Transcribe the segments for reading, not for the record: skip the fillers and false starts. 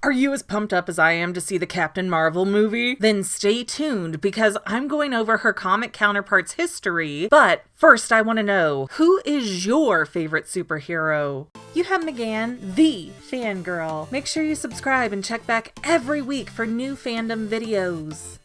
Are you as pumped up as I am to see the Captain Marvel movie? Then stay tuned because I'm going over her comic counterpart's history. But first I want to know, who is your favorite superhero? You have McGann, the fangirl. Make sure you subscribe and check back every week for new fandom videos.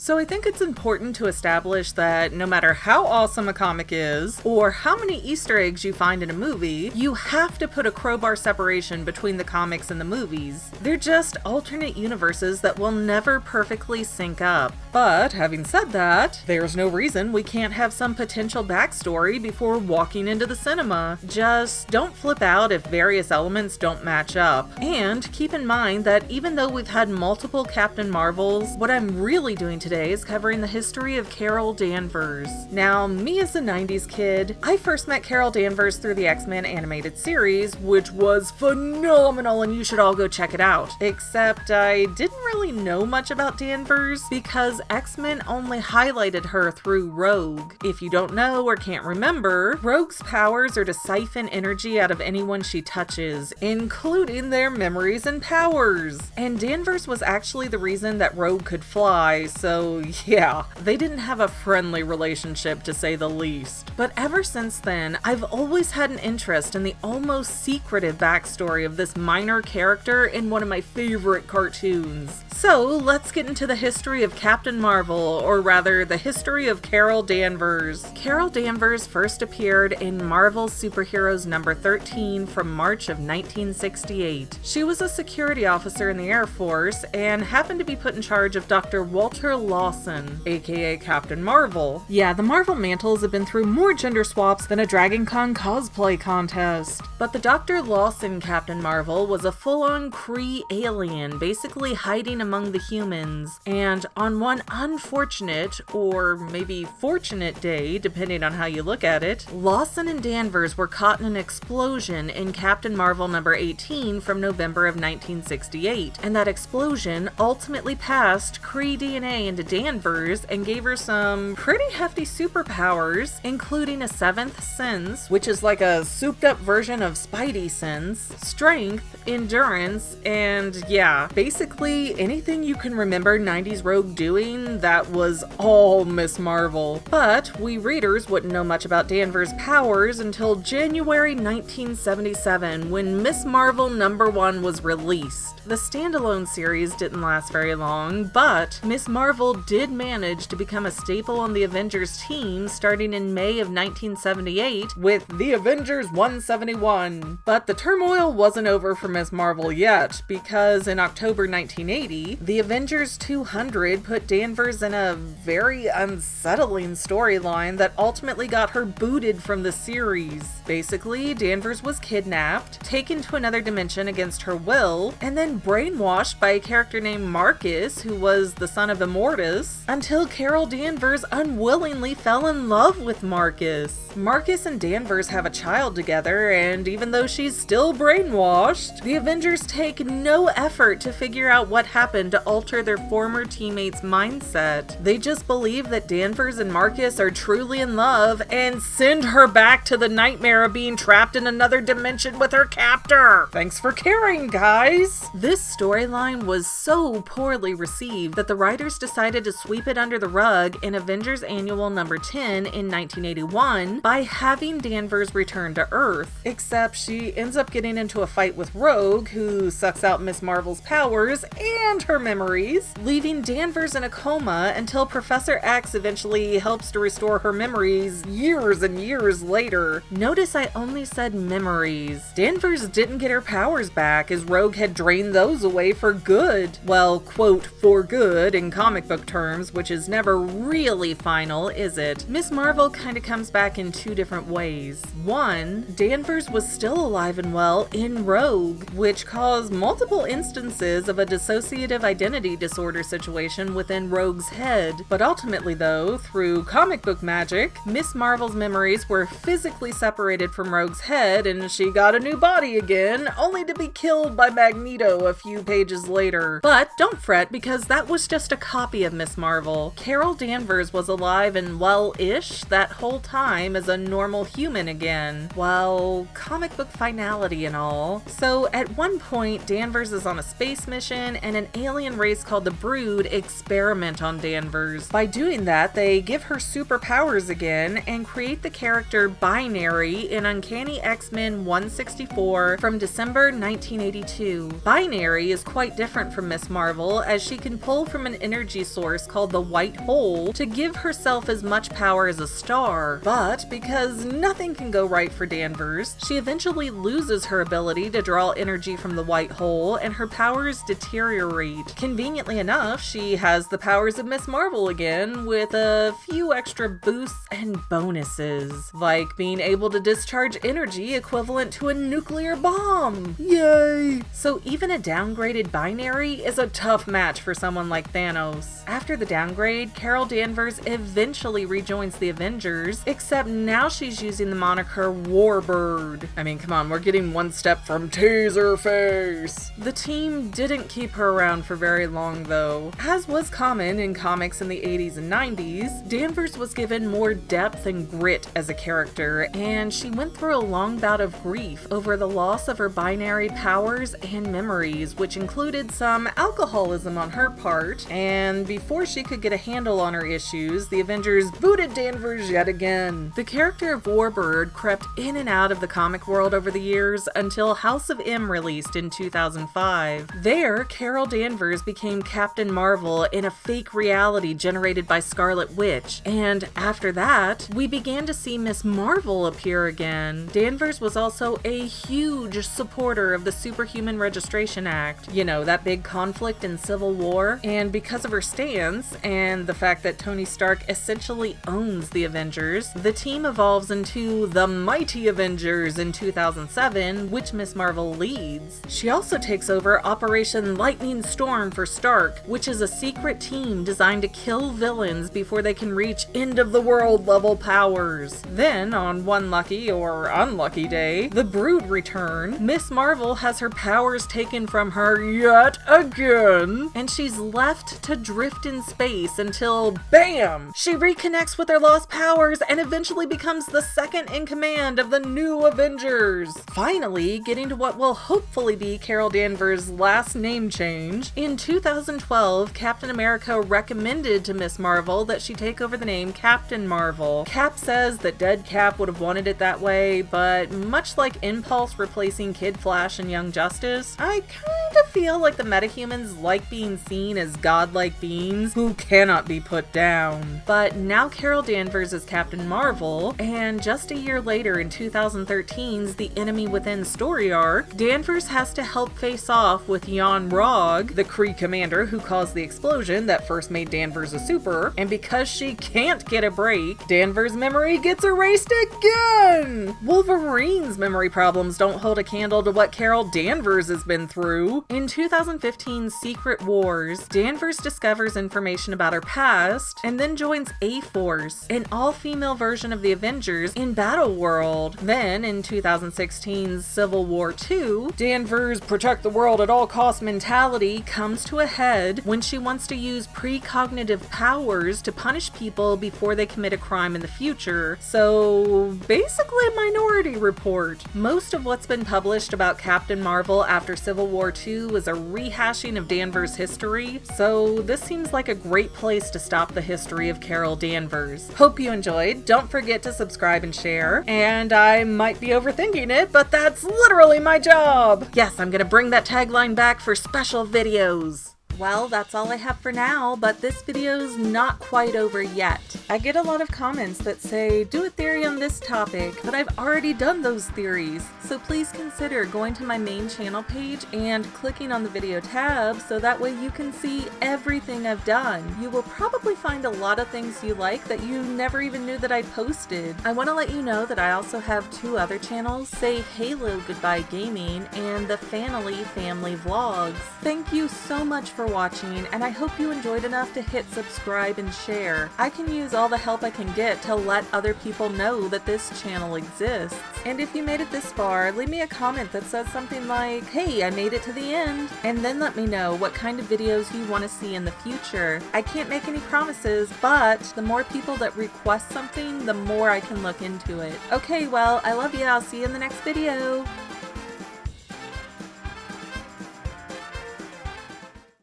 So I think it's important to establish that no matter how awesome a comic is, or how many Easter eggs you find in a movie, you have to put a crowbar separation between the comics and the movies. They're just alternate universes that will never perfectly sync up. But having said that, there's no reason we can't have some potential backstory before walking into the cinema. Just don't flip out if various elements don't match up. And keep in mind that even though we've had multiple Captain Marvels, what I'm really doing today is covering the history of Carol Danvers. Now, me as a 90s kid, I first met Carol Danvers through the X-Men animated series, which was phenomenal and you should all go check it out. Except I didn't really know much about Danvers because X-Men only highlighted her through Rogue. If you don't know or can't remember, Rogue's powers are to siphon energy out of anyone she touches, including their memories and powers. And Danvers was actually the reason that Rogue could fly, so yeah, they didn't have a friendly relationship to say the least. But ever since then, I've always had an interest in the almost secretive backstory of this minor character in one of my favorite cartoons. So let's get into the history of Captain Marvel, or rather, the history of Carol Danvers. Carol Danvers first appeared in Marvel's Superheroes number 13 from March of 1968. She was a security officer in the Air Force and happened to be put in charge of Dr. Walter Lawson, aka Captain Marvel. Yeah, the Marvel mantles have been through more gender swaps than a Dragon Con cosplay contest. But the Dr. Lawson Captain Marvel was a full-on Kree alien, basically hiding among the humans. And on one unfortunate, or maybe fortunate day, depending on how you look at it, Lawson and Danvers were caught in an explosion in Captain Marvel number 18 from November of 1968. And that explosion ultimately passed Kree DNA into Danvers and gave her some pretty hefty superpowers, including a seventh sense, which is like a souped up version of Spidey sense, strength, endurance, and yeah, basically anything you can remember 90s Rogue doing, that was all Miss Marvel. But we readers wouldn't know much about Danvers' powers until January 1977 when Miss Marvel number 1 was released. The standalone series didn't last very long, but Miss Marvel did manage to become a staple on the Avengers team starting in May of 1978 with The Avengers 171. But the turmoil wasn't over for Miss Marvel yet, because in October 1980, The Avengers 200 put Danvers in a very unsettling storyline that ultimately got her booted from the series. Basically, Danvers was kidnapped, taken to another dimension against her will, and then brainwashed by a character named Marcus, who was the son of Immortus, until Carol Danvers unwillingly fell in love with Marcus. Marcus and Danvers have a child together, and even though she's still brainwashed, the Avengers take no effort to figure out what happened to alter their former teammates' mindset. They just believe that Danvers and Marcus are truly in love and send her back to the nightmare of being trapped in another dimension with her captor. Thanks for caring, guys! This storyline was so poorly received that the writers decided to sweep it under the rug in Avengers Annual number 10 in 1981 by having Danvers return to Earth. Except she ends up getting into a fight with Rogue, who sucks out Miss Marvel's powers and her memories, leaving Danvers in a coma until Professor X eventually helps to restore her memories years and years later. Notice I only said memories. Danvers didn't get her powers back, as Rogue had drained those away for good. Well, quote, for good in comic book terms, which is never really final, is it? Miss Marvel kinda comes back in two different ways. One, Danvers was still alive and well in Rogue, which caused multiple instances of a dissociative dissociative identity disorder situation within Rogue's head. But ultimately though, through comic book magic, Miss Marvel's memories were physically separated from Rogue's head and she got a new body again, only to be killed by Magneto a few pages later. But don't fret, because that was just a copy of Miss Marvel. Carol Danvers was alive and well-ish that whole time as a normal human again. Well, comic book finality and all. So at one point, Danvers is on a space mission and an alien race called the Brood experiment on Danvers. By doing that, they give her superpowers again and create the character Binary in Uncanny X-Men 164 from December 1982. Binary is quite different from Miss Marvel, as she can pull from an energy source called the White Hole to give herself as much power as a star. But because nothing can go right for Danvers, she eventually loses her ability to draw energy from the White Hole and her powers deteriorate. Conveniently enough, she has the powers of Miss Marvel again, with a few extra boosts and bonuses, like being able to discharge energy equivalent to a nuclear bomb. Yay! So even a downgraded Binary is a tough match for someone like Thanos. After the downgrade, Carol Danvers eventually rejoins the Avengers, except now she's using the moniker Warbird. I mean, come on, we're getting one step from Taserface. The team didn't keep her around for very long though. As was common in comics in the 80s and 90s, Danvers was given more depth and grit as a character, and she went through a long bout of grief over the loss of her Binary powers and memories, which included some alcoholism on her part, and before she could get a handle on her issues, the Avengers booted Danvers yet again. The character of Warbird crept in and out of the comic world over the years until House of M released in 2005. There, Carol Danvers became Captain Marvel in a fake reality generated by Scarlet Witch, and after that, we began to see Miss Marvel appear again. Danvers was also a huge supporter of the Superhuman Registration Act, you know, that big conflict in Civil War, and because of her stance and the fact that Tony Stark essentially owns the Avengers, the team evolves into the Mighty Avengers in 2007, which Miss Marvel leads. She also takes over Operation Lightning Storm for Stark, which is a secret team designed to kill villains before they can reach end-of-the-world level powers. Then, on one lucky or unlucky day, the Brood return. Miss Marvel has her powers taken from her yet again, and she's left to drift in space until, BAM! She reconnects with her lost powers and eventually becomes the second in command of the new Avengers. Finally, getting to what will hopefully be Carol Danvers' last name change, in 2012, Captain America recommended to Miss Marvel that she take over the name Captain Marvel. Cap says that dead Cap would have wanted it that way, but much like Impulse replacing Kid Flash and Young Justice, I kinda feel like the metahumans like being seen as godlike beings who cannot be put down. But now Carol Danvers is Captain Marvel, and just a year later in 2013's The Enemy Within story arc, Danvers has to help face off with Yon-Rogg, the Kree commander who caused the explosion that first made Danvers a super, and because she can't get a break, Danvers' memory gets erased again! Wolverine's memory problems don't hold a candle to what Carol Danvers has been through. In 2015's Secret Wars, Danvers discovers information about her past, and then joins A-Force, an all-female version of the Avengers in Battleworld. Then, in 2016's Civil War II, Danvers' protect the world at all costs mentality comes to a head when she wants to use precognitive powers to punish people before they commit a crime in the future. So, basically a Minority Report. Most of what's been published about Captain Marvel after Civil War II is a rehashing of Danvers' history, so this seems like a great place to stop the history of Carol Danvers. Hope you enjoyed. Don't forget to subscribe and share. And I might be overthinking it, but that's literally my job! Yes, I'm gonna bring that tagline back for special videos. Well, that's all I have for now, but this video's not quite over yet. I get a lot of comments that say, do a theory on this topic, but I've already done those theories. So please consider going to my main channel page and clicking on the video tab so that way you can see everything I've done. You will probably find a lot of things you like that you never even knew that I posted. I want to let you know that I also have two other channels, Say Halo Goodbye Gaming and the Fanily Family Vlogs. Thank you so much for watching, and I hope you enjoyed enough to hit subscribe and share. I can use all the help I can get to let other people know that this channel exists. And if you made it this far, leave me a comment that says something like, "Hey, I made it to the end," and then let me know what kind of videos you want to see in the future. I can't make any promises, but the more people that request something, the more I can look into it. Okay, well, I love you. I'll see you in the next video.